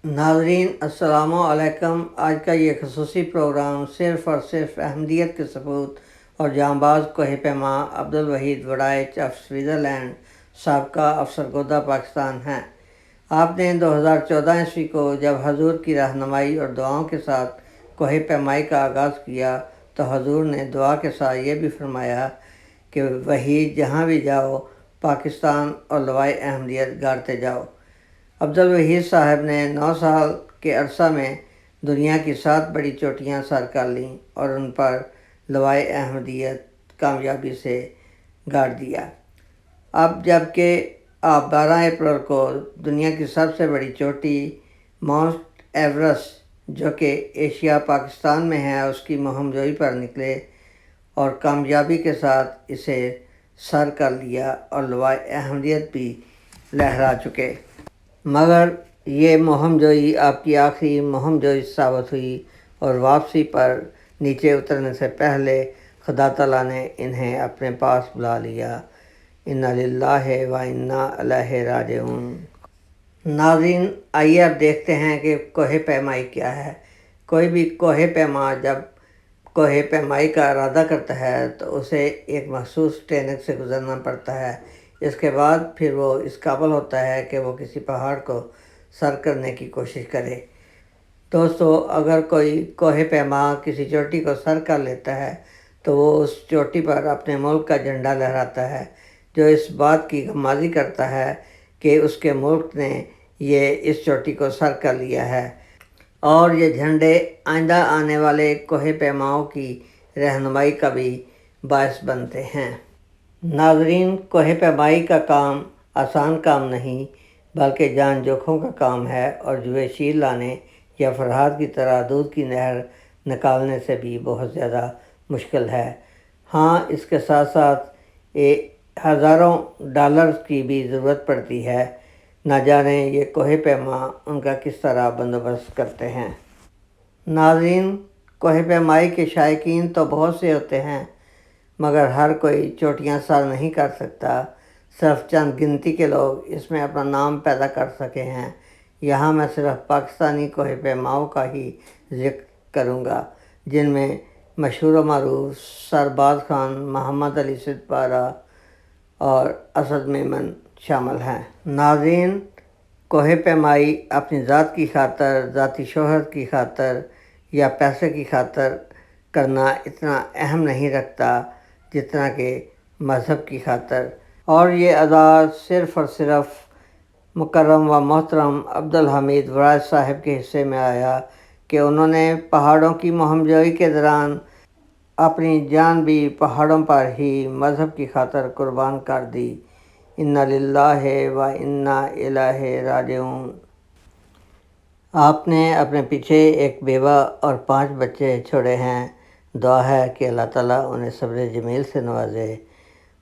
ناظرین السلام علیکم۔ آج کا یہ خصوصی پروگرام صرف اور صرف احمدیت کے ثبوت اور جانباز کوہ پیما عبدالوحید وڑائچ آف سوئٹزرلینڈ سابقہ افسرگودہ پاکستان ہیں۔ آپ نے 2014 عیسوی کو جب حضور کی رہنمائی اور دعاؤں کے ساتھ کوہ پیمائی کا آغاز کیا تو حضور نے دعا کے ساتھ یہ بھی فرمایا کہ وحید جہاں بھی جاؤ پاکستان اور لوائے احمدیت گاڑتے جاؤ۔ عبدالوحید صاحب نے 9 سال کے عرصہ میں دنیا کی 7 بڑی چوٹیاں سر کر لیں اور ان پر لوائے احمدیت کامیابی سے گاڑ دیا۔ اب جب کہ آپ 12 اپریل کو دنیا کی سب سے بڑی چوٹی ماؤنٹ ایورسٹ جو کہ ایشیا پاکستان میں ہے اس کی مہم جوئی پر نکلے اور کامیابی کے ساتھ اسے سر کر لیا اور لوائے احمدیت بھی لہرا چکے، مگر یہ مہم جوئی آپ کی آخری مہم جوئی ثابت ہوئی اور واپسی پر نیچے اترنے سے پہلے خدا تعالیٰ نے انہیں اپنے پاس بلا لیا۔ انا للہ و انا الیہ راجعون۔ ناظرین، آئیے اب دیکھتے ہیں کہ کوہ پیمائی کیا ہے۔ کوئی بھی کوہ پیما جب کوہ پیمائی کا ارادہ کرتا ہے تو اسے ایک مخصوص ٹریننگ سے گزرنا پڑتا ہے۔ اس کے بعد پھر وہ اس قابل ہوتا ہے کہ وہ کسی پہاڑ کو سر کرنے کی کوشش کرے۔ دوستو، اگر کوئی کوہ پیما کسی چوٹی کو سر کر لیتا ہے تو وہ اس چوٹی پر اپنے ملک کا جھنڈا لہراتا ہے، جو اس بات کی غمازی کرتا ہے کہ اس کے ملک نے اس چوٹی کو سر کر لیا ہے، اور یہ جھنڈے آئندہ آنے والے کوہ پیماؤں کی رہنمائی کا بھی باعث بنتے ہیں۔ ناظرین، کوہ پیمائی کا کام آسان کام نہیں بلکہ جان جوکھوں کا کام ہے، اور جوئے شیر لانے یا فرہاد کی طرح دودھ کی نہر نکالنے سے بھی بہت زیادہ مشکل ہے۔ ہاں، اس کے ساتھ ساتھ ہزاروں ڈالرز کی بھی ضرورت پڑتی ہے۔ نہ جانے یہ کوہ پیما ان کا کس طرح بندوبست کرتے ہیں۔ ناظرین، کوہ پیمائی کے شائقین تو بہت سے ہوتے ہیں، مگر ہر کوئی چوٹیاں سر نہیں کر سکتا۔ صرف چند گنتی کے لوگ اس میں اپنا نام پیدا کر سکے ہیں۔ یہاں میں صرف پاکستانی کوہ پیماؤں کا ہی ذکر کروں گا، جن میں مشہور و معروف سرباز خان، محمد علی سدپارہ اور اسد میمن شامل ہیں۔ ناظرین، کوہ پیمائی اپنی ذات کی خاطر، ذاتی شہرت کی خاطر یا پیسے کی خاطر کرنا اتنا اہم نہیں رکھتا جتنا کہ مذہب کی خاطر، اور یہ اعزاز صرف اور صرف مکرم و محترم عبدالحمید وڑائچ صاحب کے حصے میں آیا کہ انہوں نے پہاڑوں کی مہم جوئی کے دوران اپنی جان بھی پہاڑوں پر ہی مذہب کی خاطر قربان کر دی۔ انا للہ و انا الیہ راجعون۔ آپ نے اپنے پیچھے ایک بیوہ اور 5 بچے چھوڑے ہیں۔ دعا ہے کہ اللہ تعالیٰ انہیں صبر جمیل سے نوازے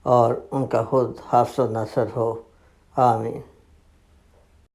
اور ان کا خود حافظ و ناصر ہو۔ آمین۔